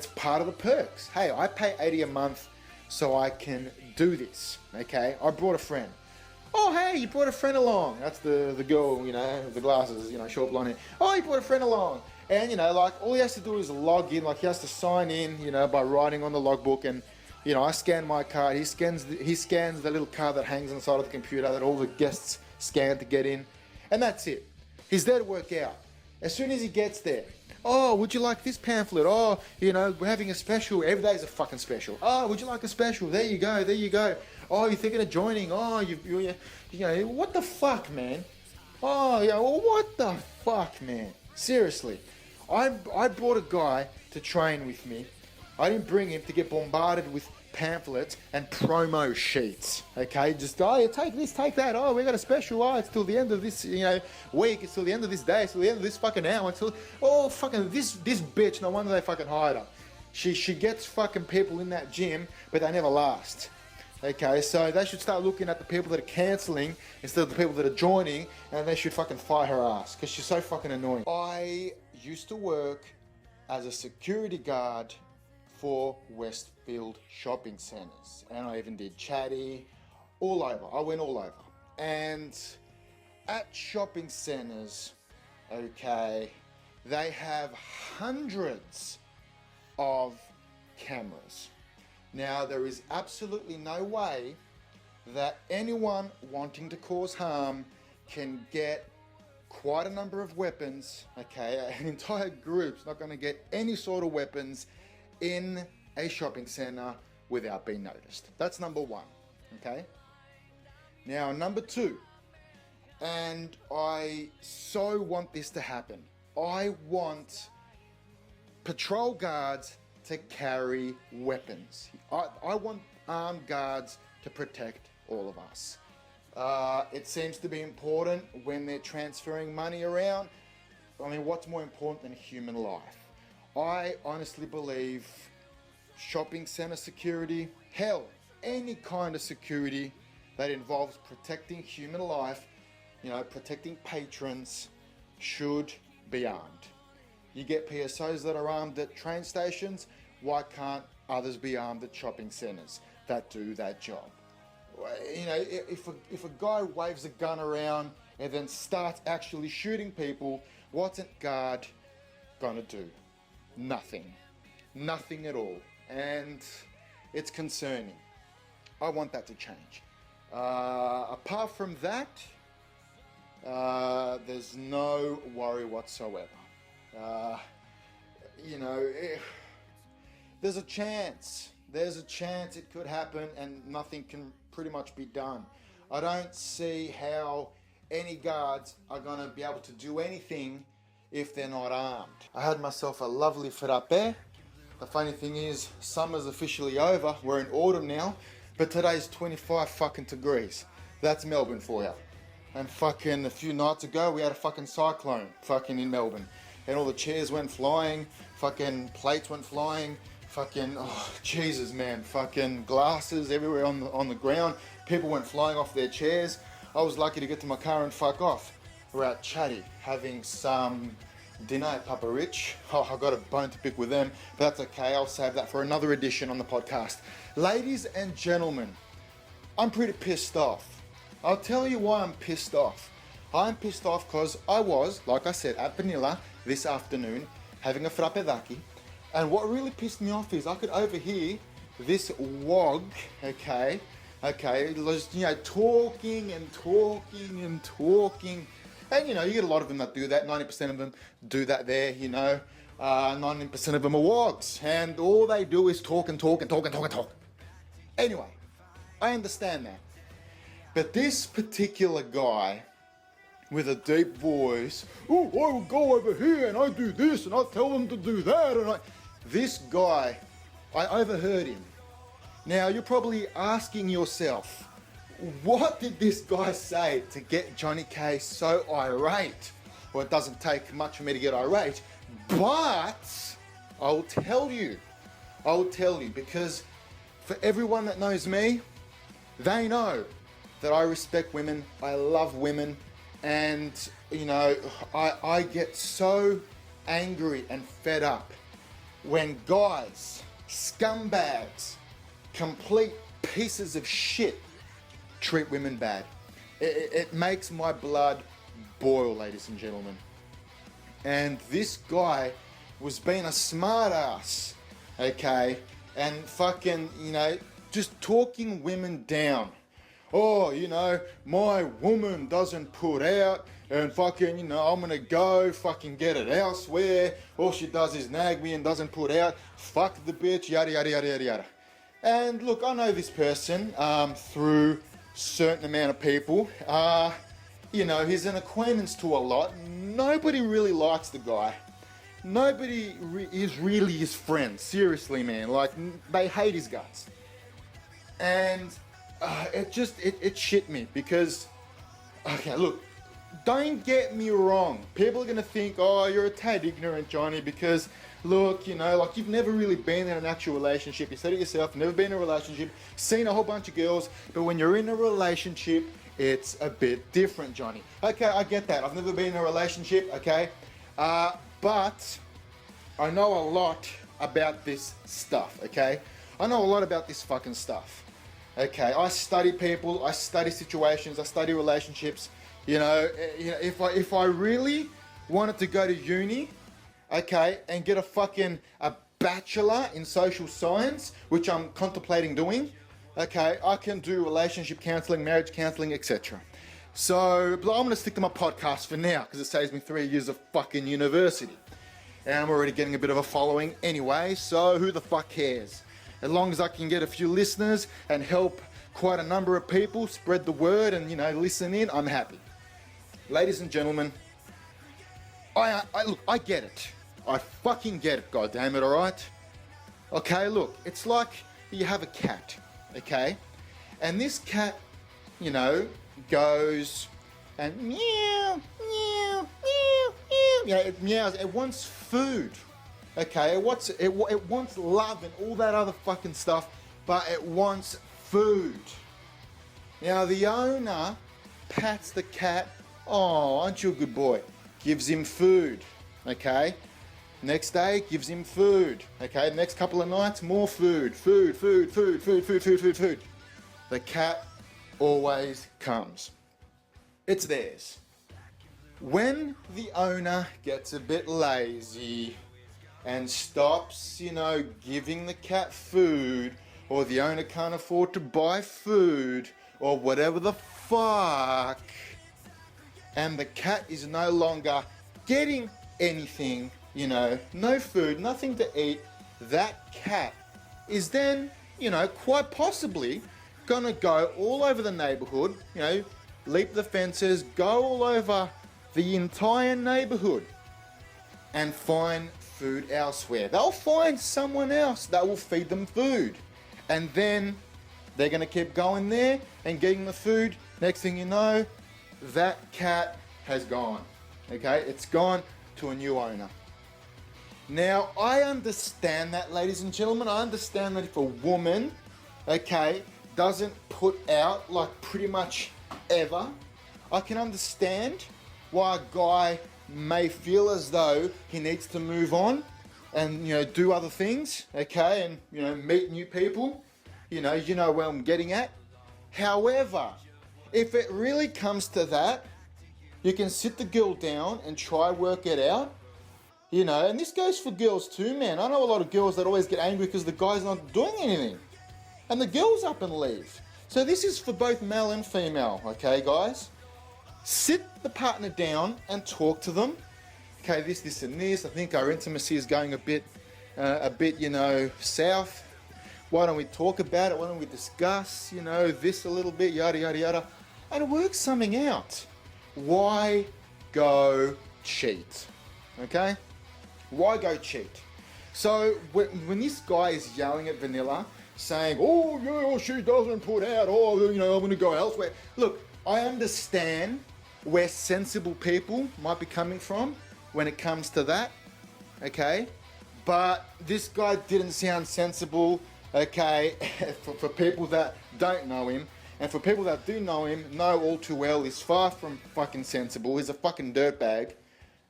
It's part of the perks. Hey, I pay 80 a month so I can do this, okay? I brought a friend. Oh, hey, you brought a friend along. That's the girl, you know, with the glasses, you know, short blonde hair. Oh, you brought a friend along. And, you know, like, all he has to do is log in. Like, he has to sign in, you know, by writing on the logbook. And, you know, I scan my card. He scans the little card that hangs on the side of the computer that all the guests scan to get in. And that's it. He's there to work out. As soon as he gets there, oh, would you like this pamphlet? Oh, you know, we're having a special. Every day is a fucking special. Oh, would you like a special? There you go, there you go. Oh, you're thinking of joining? Oh, you know, what the fuck, man? Oh, yeah, well, what the fuck, man? Seriously, I brought a guy to train with me. I didn't bring him to get bombarded with pamphlets and promo sheets. Okay, just oh, take this, take that. Oh, we got a special. Oh, it's till the end of this, you know, week. It's till the end of this day. It's till the end of this fucking hour. Until oh, fucking this bitch. No wonder they fucking hired her. She gets fucking people in that gym, but they never last. Okay, so they should start looking at the people that are cancelling instead of the people that are joining, and they should fucking fire her ass because she's so fucking annoying. I used to work as a security guard for Westfield shopping centres, and I even did Chatty, all over. I went all over. And at shopping centres, okay, they have hundreds of cameras. Now, there is absolutely no way that anyone wanting to cause harm can get quite a number of weapons, okay? An entire group's not going to get any sort of weapons in a shopping centre without being noticed. That's number one, okay? Now, number two, and I so want this to happen. I want patrol guards to carry weapons. I want armed guards to protect all of us. It seems to be important when they're transferring money around. I mean, what's more important than human life? I honestly believe shopping center security, hell, any kind of security that involves protecting human life, you know, protecting patrons, should be armed. You get PSOs that are armed at train stations. Why can't others be armed at shopping centers that do that job? You know, if a guy waves a gun around and then starts actually shooting people, what's a guard gonna do? Nothing. Nothing at all. And it's concerning. I want that to change. Apart from that, there's no worry whatsoever. You know, there's a chance it could happen and nothing can pretty much be done. I don't see how any guards are going to be able to do anything if they're not armed. I had myself a lovely frappe. The funny thing is, summer's officially over. We're in autumn now, but today's 25 fucking degrees. That's Melbourne for you. And fucking a few nights ago, we had a fucking cyclone fucking in Melbourne. And all the chairs went flying, fucking plates went flying, fucking, oh, Jesus, man, fucking glasses everywhere on the ground. People went flying off their chairs. I was lucky to get to my car and fuck off. We're at Chatty having some dinner at Papa Rich. Oh, I got a bone to pick with them, but that's okay. I'll save that for another edition on the podcast. Ladies and gentlemen, I'm pretty pissed off. I'll tell you why I'm pissed off. I'm pissed off because I was, like I said, at Vanilla this afternoon having a frappedaki, and what really pissed me off is I could overhear this wog, okay, just, you know, talking, and you know, you get a lot of them that do that. 90% of them do that there, you know. 90% of them are wogs, and all they do is talk. Anyway, I understand that, but this particular guy with a deep voice, oh, I will go over here and I do this and I tell them to do that, and this guy, I overheard him. Now, you're probably asking yourself, what did this guy say to get Johnny K so irate? Well, it doesn't take much for me to get irate, but I'll tell you, because for everyone that knows me, they know that I respect women, I love women, and, you know, I get so angry and fed up when guys, scumbags, complete pieces of shit treat women bad. It makes my blood boil, ladies and gentlemen. And this guy was being a smart ass, okay, and fucking, just talking women down. Oh, my woman doesn't put out, and fucking, I'm gonna go fucking get it elsewhere. All she does is nag me and doesn't put out. Fuck the bitch, yada, yada, yada, yada, yada. And look, I know this person through certain amount of people. He's an acquaintance to a lot. Nobody really likes the guy. Nobody is really his friend. Seriously, man. Like, they hate his guts. And it shit me because, okay, look, don't get me wrong. People are going to think, oh, you're a tad ignorant, Johnny, because, look, like you've never really been in an actual relationship. You said it yourself, never been in a relationship, seen a whole bunch of girls, but when you're in a relationship, it's a bit different, Johnny. Okay, I get that. I've never been in a relationship, okay? But I know a lot about this stuff, okay? I know a lot about this fucking stuff, okay? I study people, I study situations, I study relationships. If I really wanted to go to uni, okay, and get a bachelor in social science, which I'm contemplating doing, okay, I can do relationship counseling, marriage counseling, etc. So, but I'm going to stick to my podcast for now because it saves me 3 years of fucking university. And I'm already getting a bit of a following anyway, so who the fuck cares? As long as I can get a few listeners and help quite a number of people spread the word and, listen in, I'm happy. Ladies and gentlemen, I get it. I fucking get it, goddammit, alright? Okay, look, it's like you have a cat, okay? And this cat, goes and meow, meow, meow, meow. It meows, it wants food, okay? It wants love and all that other fucking stuff, but it wants food. Now, the owner pats the cat. Oh, aren't you a good boy? Gives him food, okay? Next day, gives him food, okay? Next couple of nights, more food. Food. The cat always comes. It's theirs. When the owner gets a bit lazy and stops, giving the cat food, or the owner can't afford to buy food, or whatever the fuck, and the cat is no longer getting anything, no food, nothing to eat, that cat is then, quite possibly gonna go all over the neighborhood, leap the fences, go all over the entire neighborhood and find food elsewhere. They'll find someone else that will feed them food. And then they're gonna keep going there and getting the food. Next thing you know, that cat has gone, okay? It's gone to a new owner. Now, I understand that, ladies and gentlemen. I understand that if a woman, okay, doesn't put out like pretty much ever, I can understand why a guy may feel as though he needs to move on and, do other things, okay, and, meet new people. You know where I'm getting at. However, if it really comes to that, you can sit the girl down and try work it out. And this goes for girls too, man. I know a lot of girls that always get angry because the guy's not doing anything. And the girl's up and leave. So this is for both male and female, okay, guys? Sit the partner down and talk to them. Okay, this and this. I think our intimacy is going a bit, south. Why don't we talk about it? Why don't we discuss, this a little bit, yada, yada, yada, and work something out. Why go cheat? Okay? Why go cheat? So when this guy is yelling at Vanilla, saying, oh, yeah, she doesn't put out, I'm going to go elsewhere. Look, I understand where sensible people might be coming from when it comes to that, okay? But this guy didn't sound sensible, okay, for people that don't know him. And for people that do know him, know all too well he's far from fucking sensible. He's a fucking dirtbag.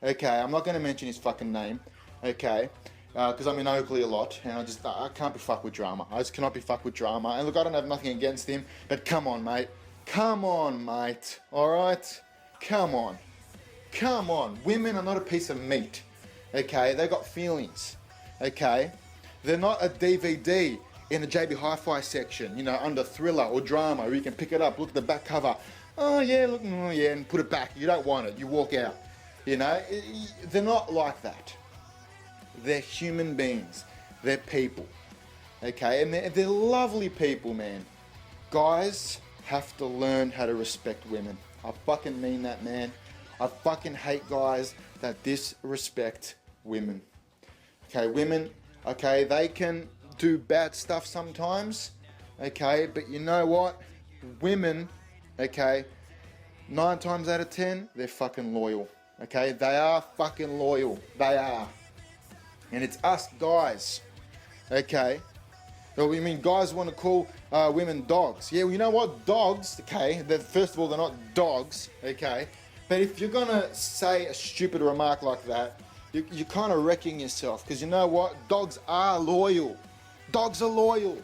Okay, I'm not going to mention his fucking name. Okay. because I'm in Oakley a lot, and I can't be fucked with drama. I just cannot be fucked with drama. And look, I don't have nothing against him, but come on, mate. Come on, mate. All right? Come on. Come on. Women are not a piece of meat. Okay? They got feelings. Okay? They're not a DVD in the JB Hi-Fi section, you know, under thriller or drama, where you can pick it up, look at the back cover. Oh yeah, look, oh yeah, and put it back. You don't want it. You walk out. You know? They're not like that. They're human beings. They're people. Okay? And they're lovely people, man. Guys have to learn how to respect women. I fucking mean that, man. I fucking hate guys that disrespect women. Okay, women, okay, they can do bad stuff sometimes, okay, but you know what? Women, okay, 9 times out of 10, they're fucking loyal. Okay, they are fucking loyal. They are. And it's us guys, okay? So, I mean, guys want to call women dogs. Yeah, well, you know what? Dogs, okay, first of all, they're not dogs, okay? But if you're going to say a stupid remark like that, you're kind of wrecking yourself. Because you know what? Dogs are loyal. Dogs are loyal.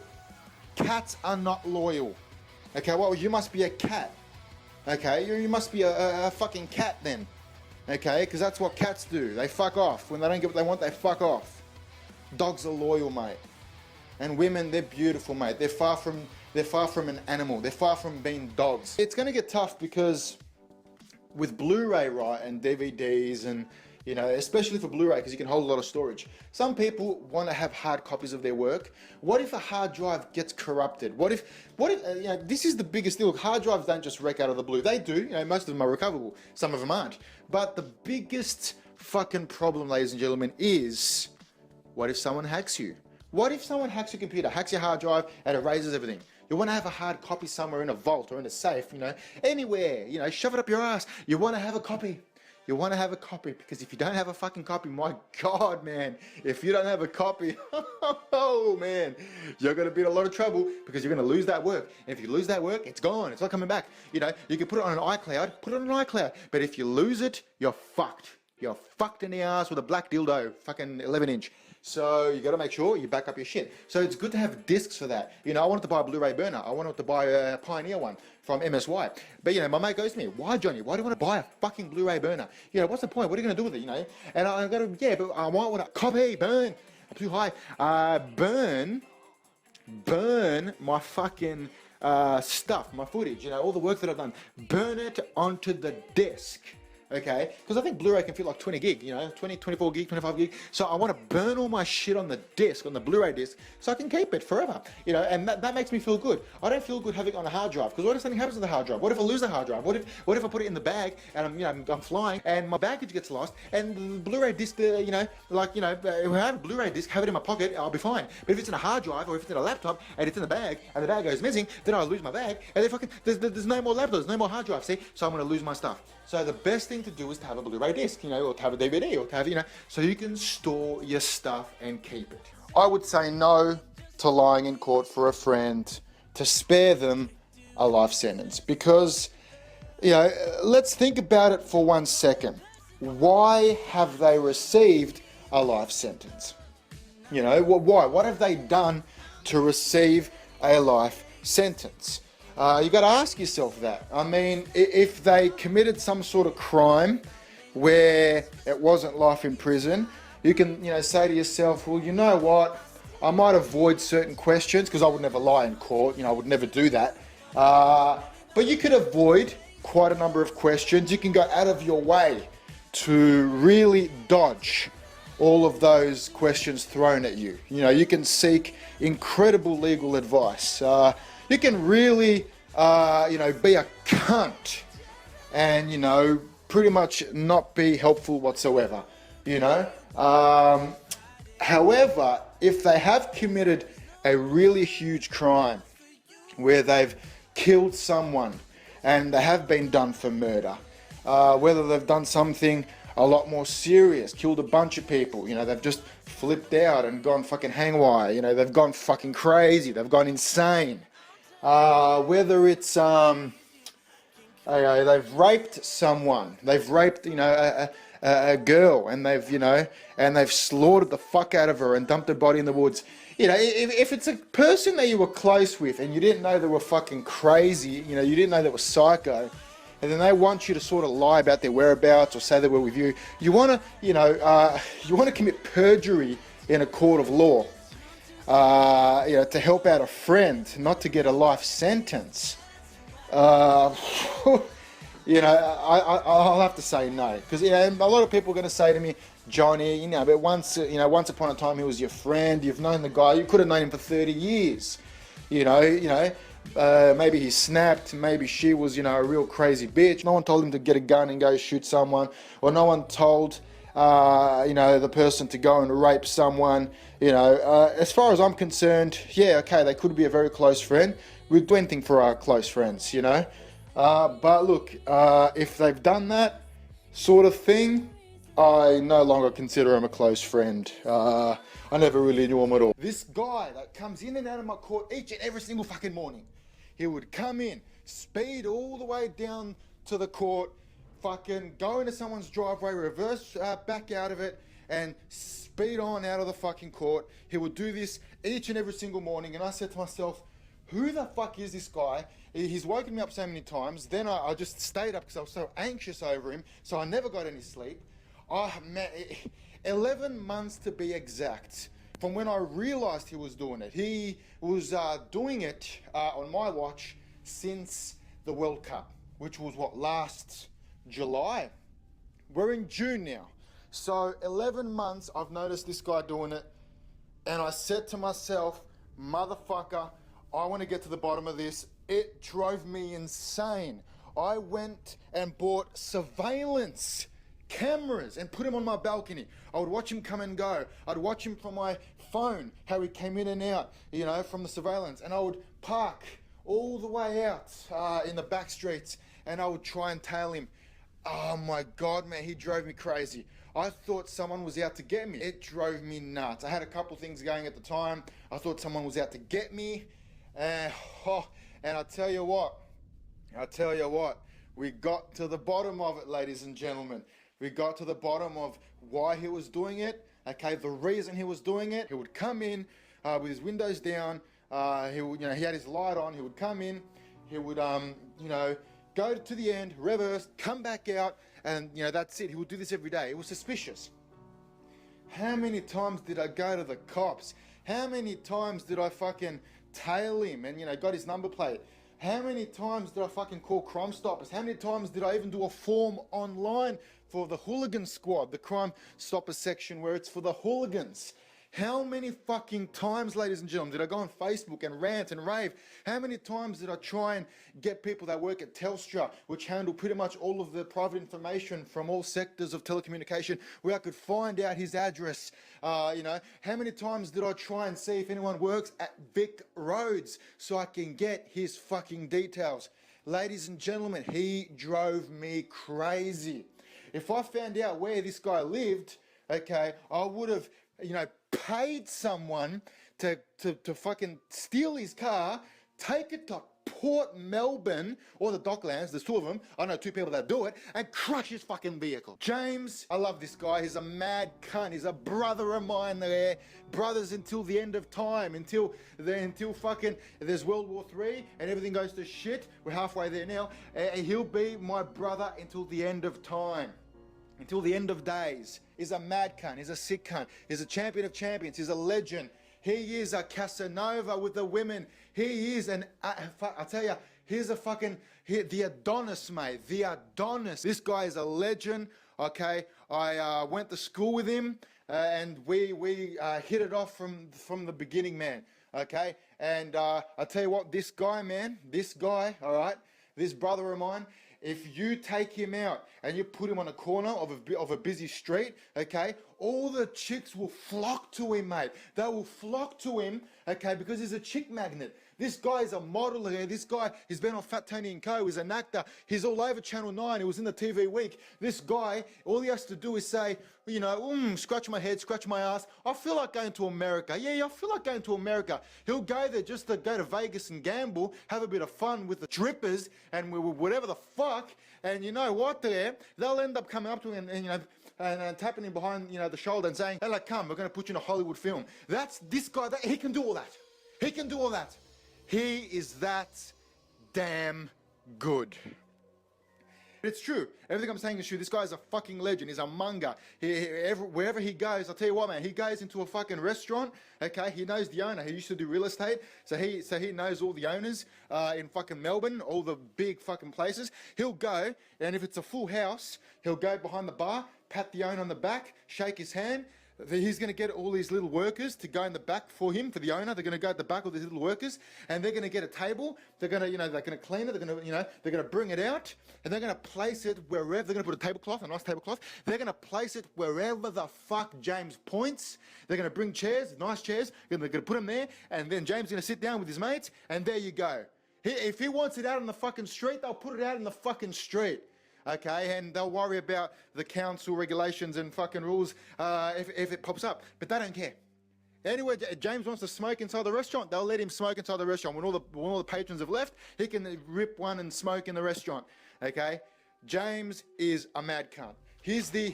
Cats are not loyal. Okay, well, you must be a cat. Okay, you must be a fucking cat then. Okay, because that's what cats do. They fuck off. When they don't get what they want, they fuck off. Dogs are loyal, mate. And women, they're beautiful, mate. They're far from an animal. They're far from being dogs. It's going to get tough because with Blu-ray, right, and DVDs, and you know, especially for Blu-ray because you can hold a lot of storage. Some people want to have hard copies of their work. What if a hard drive gets corrupted? What if you know, this is the biggest deal. Hard drives don't just wreck out of the blue. They do. You know, most of them are recoverable. Some of them aren't. But the biggest fucking problem, ladies and gentlemen, is what if someone hacks you? What if someone hacks your computer, hacks your hard drive, and erases everything? You want to have a hard copy somewhere in a vault or in a safe, you know, anywhere, you know, shove it up your ass. You want to have a copy. You want to have a copy, because if you don't have a fucking copy, my God, man, if you don't have a copy, oh man, you're going to be in a lot of trouble because you're going to lose that work. And if you lose that work, it's gone. It's not coming back. You know, you can put it on an iCloud, put it on an iCloud. But if you lose it, you're fucked. You're fucked in the ass with a black dildo, fucking 11-inch. So you got to make sure you back up your shit. So it's good to have discs for that. You know, I wanted to buy a Blu-ray burner. I wanted to buy a Pioneer one from MSY. But, you know, my mate goes to me, why, Johnny? Why do you want to buy a fucking Blu-ray burner? You know, what's the point? What are you going to do with it, you know? And I go to, yeah, but I want to copy, burn. I'm too high. Burn my fucking stuff, my footage, you know, all the work that I've done. Burn it onto the disc. Okay, because I think Blu-ray can fit like 20 gig, you know, 20, 24 gig, 25 gig. So I want to burn all my shit on the disc, on the Blu-ray disc, so I can keep it forever, you know, and that makes me feel good. I don't feel good having it on a hard drive, because what if something happens to the hard drive? What if I lose the hard drive? What if I put it in the bag and I'm flying and my baggage gets lost and the Blu-ray disc, you know, like, you know, if I have a Bluray disc, have it in my pocket, I'll be fine. But if it's in a hard drive or if it's in a laptop and it's in the bag and the bag goes missing, then I'll lose my bag and then fucking, there's no more laptops, no more hard drives, see? So I'm going to lose my stuff. So the best thing to do is to have a Blu-ray disc, you know, or to have a DVD, or to have, you know, so you can store your stuff and keep it. I would say no to lying in court for a friend to spare them a life sentence, because, you know, let's think about it for 1 second. Why have they received a life sentence? You know, why? What have they done to receive a life sentence? You got to ask yourself that. I mean, if they committed some sort of crime where it wasn't life in prison, you can, you know, say to yourself, well, you know what? I might avoid certain questions because I would never lie in court. You know, I would never do that. But you could avoid quite a number of questions. You can go out of your way to really dodge all of those questions thrown at you. You know, you can seek incredible legal advice. You can really, you know, be a cunt and, you know, pretty much not be helpful whatsoever, you know. However, if they have committed a really huge crime where they've killed someone and they have been done for murder, whether they've done something a lot more serious, killed a bunch of people, you know, they've just flipped out and gone fucking hangwire, you know, they've gone fucking crazy, they've gone insane. Whether it's they've raped someone, they've raped, you know, a girl, and they've slaughtered the fuck out of her and dumped her body in the woods. If it's a person that you were close with and you didn't know they were fucking crazy, you didn't know they were psycho, and then they want you to sort of lie about their whereabouts or say they were with you, you want to, you want to commit perjury in a court of law, to help out a friend, not to get a life sentence. I'll have to say no, because a lot of people are going to say to me, Johnny, but once upon a time he was your friend. You've known the guy. You could have known him for 30 years. Maybe he snapped. Maybe she was, a real crazy bitch. No one told him to get a gun and go shoot someone, or no one told, the person to go and rape someone. As far as I'm concerned, yeah, okay, they could be a very close friend. We'd do anything for our close friends, But look, if they've done that sort of thing, I no longer consider him a close friend. I never really knew him at all. This guy that comes in and out of my court each and every single fucking morning, he would come in, speed all the way down to the court, fucking go into someone's driveway, reverse back out of it, and speed on out of the fucking court. He would do this each and every single morning, and I said to myself, who the fuck is this guy? He's woken me up so many times. Then I just stayed up because I was so anxious over him, so I never got any sleep. Oh man, 11 months to be exact from when I realized he was doing it. He was doing it on my watch since the World Cup, which was last July. We're in June now. So 11 months I've noticed this guy doing it, and I said to myself, motherfucker, I want to get to the bottom of this. It drove me insane. I went and bought surveillance cameras and put him on my balcony. I would watch him come and go. I'd watch him from my phone, how he came in and out, from the surveillance. And I would park all the way out in the back streets, and I would try and tail him. Oh my God, man, he drove me crazy. I thought someone was out to get me. It drove me nuts. I had a couple things going at the time. I thought someone was out to get me. And I tell you what, we got to the bottom of it, ladies and gentlemen. We got to the bottom of why he was doing it. Okay, the reason he was doing it. He would come in with his windows down. He had his light on. He would come in. He would, go to the end, reverse, come back out, and that's it. He would do this every day. It was suspicious. How many times did I go to the cops? How many times did I fucking tail him and got his number plate? How many times did I fucking call Crime Stoppers? How many times did I even do a form online for the Hooligan Squad, the Crime Stoppers section where it's for the hooligans? How many fucking times, ladies and gentlemen, did I go on Facebook and rant and rave? How many times did I try and get people that work at Telstra, which handle pretty much all of the private information from all sectors of telecommunication, where I could find out his address? How many times did I try and see if anyone works at Vic Roads so I can get his fucking details? Ladies and gentlemen, he drove me crazy. If I found out where this guy lived, okay, I would have, paid someone to fucking steal his car, take it to Port Melbourne or the Docklands, there's two of them, I know two people that do it, and crush his fucking vehicle. James, I love this guy, he's a mad cunt, he's a brother of mine there, brothers until the end of time, until fucking there's World War III and everything goes to shit, we're halfway there now, and he'll be my brother until the end of time. Until the end of days. He's a mad cunt. He's a sick cunt. He's a champion of champions. He's a legend. He is a Casanova with the women. He is I tell you, he's the Adonis, mate. The Adonis. This guy is a legend, okay? I went to school with him, and we hit it off from the beginning, man, okay? And I tell you what, this guy, all right, this brother of mine, if you take him out and you put him on a corner of a busy street, okay, all the chicks will flock to him, mate. They will flock to him, okay, because he's a chick magnet. This guy is a model here. This guy, he's been on Fat Tony and Co. He's an actor. He's all over Channel 9. He was in the TV Week. This guy, all he has to do is say, you know, scratch my head, scratch my ass. I feel like going to America. Yeah, I feel like going to America. He'll go there just to go to Vegas and gamble, have a bit of fun with the strippers and whatever the fuck. And you know what? They'll end up coming up to him and you know, and tapping him behind, you know, the shoulder and saying, "Hey, like, come, we're going to put you in a Hollywood film." That's this guy. He can do all that. He can do all that. He is that damn good. It's true. Everything I'm saying is true. This guy is a fucking legend. He's a manga. Wherever he goes, I'll tell you what, man. He goes into a fucking restaurant. Okay, he knows the owner. He used to do real estate, so he knows all the owners in fucking Melbourne, all the big fucking places. He'll go, and if it's a full house, he'll go behind the bar, pat the owner on the back, shake his hand. He's going to get all these little workers to go in the back for him, for the owner. They're going to go at the back with these little workers, and they're going to get a table. They're going to, you know, they're going to clean it. They're going to, you know, they're going to bring it out, and they're going to place it wherever. They're going to put a tablecloth, a nice tablecloth. They're going to place it wherever the fuck James points. They're going to bring chairs, nice chairs. They're going to put them there, and then James is going to sit down with his mates, and there you go. If he wants it out on the fucking street, they'll put it out in the fucking street. Okay, and they'll worry about the council regulations and fucking rules if it pops up, but they don't care. Anyway, James wants to smoke inside the restaurant, they'll let him smoke inside the restaurant. When all the patrons have left, he can rip one and smoke in the restaurant. Okay, James is a mad cunt. He's the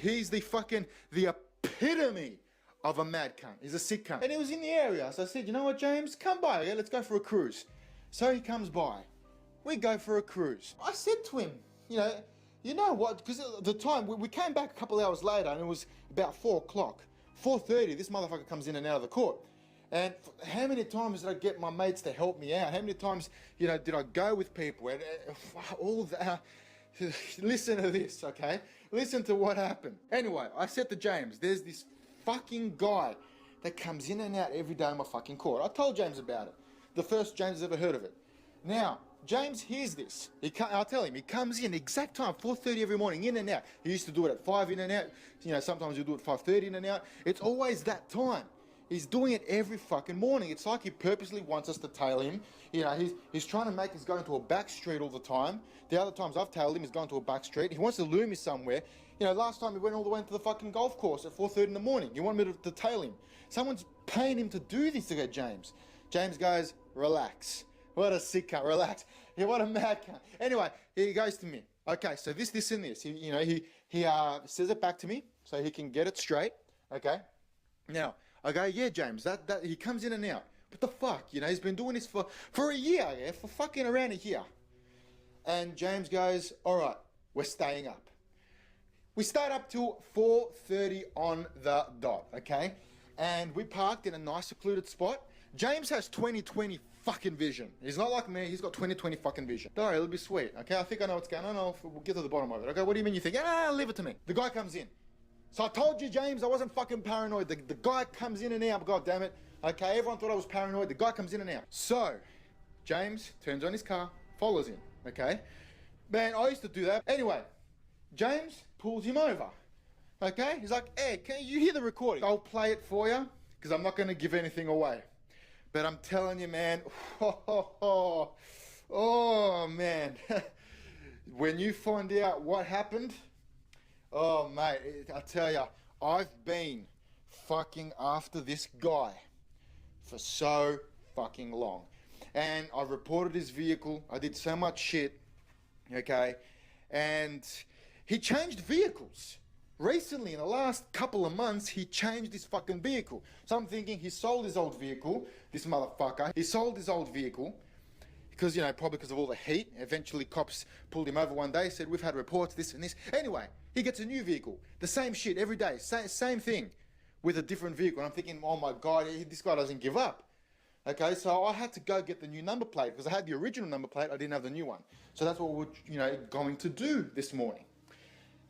epitome of a mad cunt. He's a sick cunt. And he was in the area, so I said, you know what, James, come by, let's go for a cruise. So he comes by. We go for a cruise. I said to him, you know what, because at the time, we came back a couple of hours later and it was about 4 o'clock. 4:30, this motherfucker comes in and out of the court. And how many times did I get my mates to help me out? How many times, did I go with people? And all that. Listen to this, okay? Listen to what happened. Anyway, I said to James, there's this fucking guy that comes in and out every day in my fucking court. I told James about it. The first James has ever heard of it. Now, James hears this. I'll tell him, he comes in exact time, 4:30 every morning, in and out. He used to do it at 5 in and out. Sometimes he'll do it at 5:30 in and out. It's always that time. He's doing it every fucking morning. It's like he purposely wants us to tail him. He's trying to make us go into a back street all the time. The other times I've tailed him, he's gone to a back street. He wants to lure me somewhere. Last time he went all the way into the fucking golf course at 4:30 in the morning. You want me to tail him? Someone's paying him to do this to get James. James goes, relax. What a sick cunt, relax. What a mad cunt. Anyway, he goes to me. Okay, so this, and this. He says it back to me so he can get it straight. Okay. Now, I go, yeah, James, that he comes in and out. What the fuck? He's been doing this for a year, yeah, for fucking around a year. And James goes, all right, we're staying up. We stayed up till 4:30 on the dot, okay? And we parked in a nice secluded spot. James has 20/20 fucking vision. He's not like me, he's got 20/20 fucking vision. Don't worry, it'll be sweet, okay? I think I know what's going on. We'll get to the bottom of it, okay? What do you mean you think? Leave it to me. The guy comes in. So I told you, James, I wasn't fucking paranoid. The guy comes in and out, god damn it. Okay, everyone thought I was paranoid. The guy comes in and out. So, James turns on his car, follows him, okay? Man, I used to do that. Anyway, James pulls him over, okay? He's like, hey, can you hear the recording? I'll play it for you, because I'm not going to give anything away. But I'm telling you, man, oh man, when you find out what happened, oh mate, I tell you, I've been fucking after this guy for so fucking long. And I reported his vehicle, I did so much shit, okay? And he changed vehicles. Recently, in the last couple of months, he changed his fucking vehicle. So I'm thinking he sold his old vehicle, this motherfucker. He sold his old vehicle because, probably because of all the heat. Eventually, cops pulled him over one day, said, we've had reports, this and this. Anyway, he gets a new vehicle. The same shit every day, same thing with a different vehicle. And I'm thinking, oh my God, this guy doesn't give up. Okay, so I had to go get the new number plate because I had the original number plate, I didn't have the new one. So that's what we're, going to do this morning.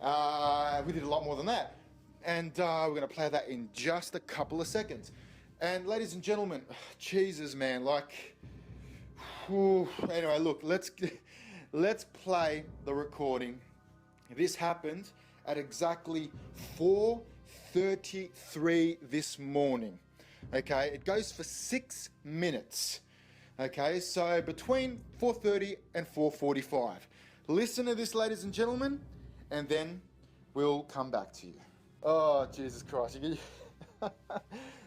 We did a lot more than that. And we're going to play that in just a couple of seconds. And ladies and gentlemen, Jesus, man, anyway, look, let's play the recording. This happened at exactly 4:30 4:33 this morning. Okay, it goes for 6 minutes. Okay, so between 4:30 and 4:45. Listen to this, ladies and gentlemen, and then we'll come back to you. Oh, Jesus Christ.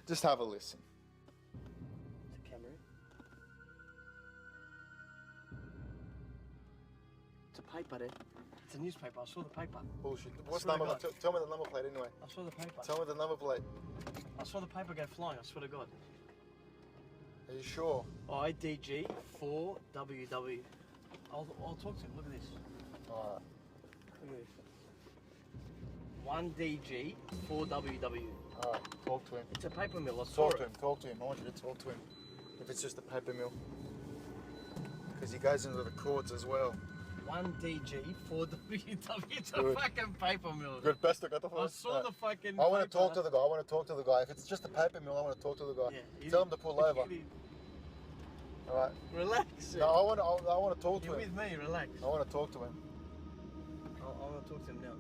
Just have a listen. It's a camera. It's a paper there. It's a newspaper. I saw the paper. Bullshit. What's Swear to number? God. Tell me the number plate anyway. I saw the paper. Tell me the number plate. I saw the paper go flying. I swear to God. Are you sure? IDG 4WW. I'll talk to him. Look at this. Alright. Look at this. 1DG 4WW. Alright, talk to him. It's a paper mill. I saw Talk to it. him, talk to him. I want you to talk to him. If it's just a paper mill. Because he goes into the courts as well. 1DG 4WW. It's a Good. fucking paper mill. Good, best I got the I saw the fucking. I want to paper. talk to the guy. I want to talk to the guy. If it's just a paper mill, I want to talk to the guy. Yeah, Tell him to pull over. Alright. Relax. No, I want to talk to You're him. with me. Relax. I want to talk to him. I want to talk to him now.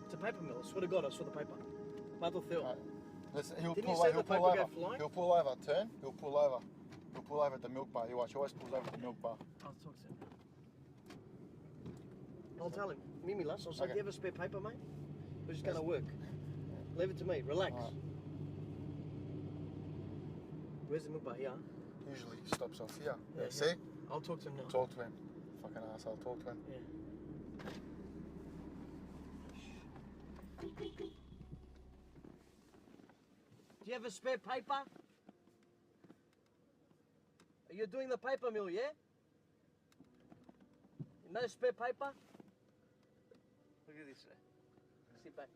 It's a paper mill. I swear to God, I saw the paper. Battlefield. Alright. Listen, he'll Didn't pull you say over. the He'll pull paper over. go flying? He'll pull over. Turn. He'll pull over. He'll pull over at the milk bar. You watch. He always pulls over at the milk bar. I'll talk to him. I'll tell him. Meet me, lass. I'll say, Okay. do you have a spare paper, mate? We're just going to work. Leave it to me. Relax. Alright. Where's the milk bar? Here. Usually he stops off here. Yeah, See? I'll talk to him now. Talk to him. Fucking asshole. Talk to him. Yeah. Do you have a spare paper? You're doing the paper mill, yeah? No spare paper? Look at this. Sit back.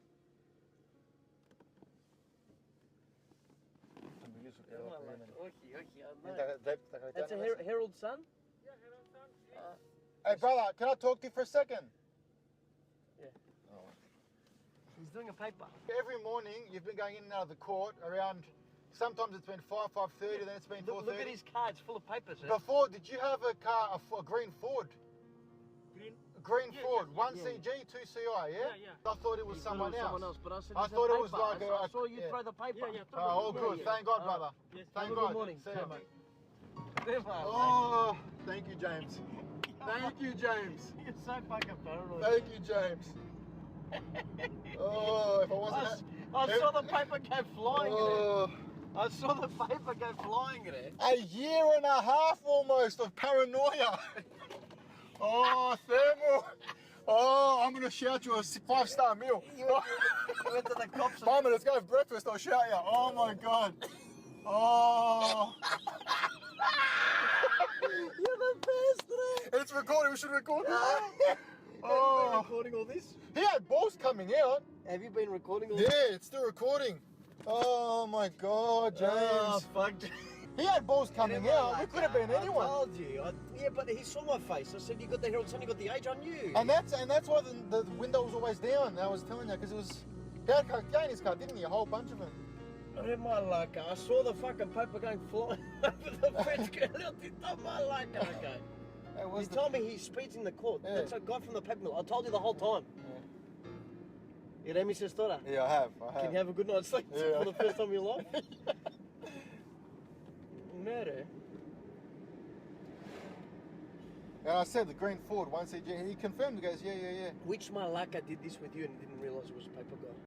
That's a Herald Sun? Hey brother, can I talk to you for a second? Yeah. He's doing a paper. Every morning you've been going in and out of the court around, sometimes it's been 5:30, then it's been 4:30. Look at his car, it's full of papers. Eh? Before, did you have a car, a green Ford? Green? A green Yeah, Ford, yeah, one yeah. CG, 2 CI, yeah? Yeah, yeah. I thought it was You thought someone it was else. someone else, but I said I it's a thought it was paper. like I saw you yeah. throw the paper. Yeah, yeah. Oh, good, Yeah, thank God, brother. Yes. Thank Have a God. good morning. See you, Thank mate. Come on, Oh, thank you, James. Thank you, James. mate. You're so fucking paranoid. Thank you, James. Oh, if I wasn't... I saw the paper go flying there. Oh, I saw the paper go flying there. a year and a half almost of paranoia. Oh, thermal. Oh, I'm going to shout you a 5-star meal. You went to the cops. Mama, let's go have breakfast. I'll shout you. Oh, my God. Oh. You're the best, man. It's recording. We should record this. Have you been Oh. recording all this? He had balls coming out. Have you been recording all Yeah, this? it's still recording. Oh, my God, Oh, James. fuck. He had balls coming out. It could have been anyone. I told you. Yeah, but he saw my face. I said, you got the Herald Sun, you got the age on you. And that's why the window was always down. I was telling you, because it was... He had cocaine in his car, didn't he? A whole bunch of them. Oh, my luck. I saw the fucking paper going flying over the French girl. Oh, my luck. Okay. That You was the- told me he speeds in the court. Yeah. That's a guy from the paper mill. I told you the whole time. Yeah. You know me, sister? Yeah, I have. Can you have a good night's sleep Yeah. for the first time in your life? Murder. And I said the green Ford, 1CG. He confirmed. He goes, yeah. Which malaka did this with you and didn't realise it was a paper guy?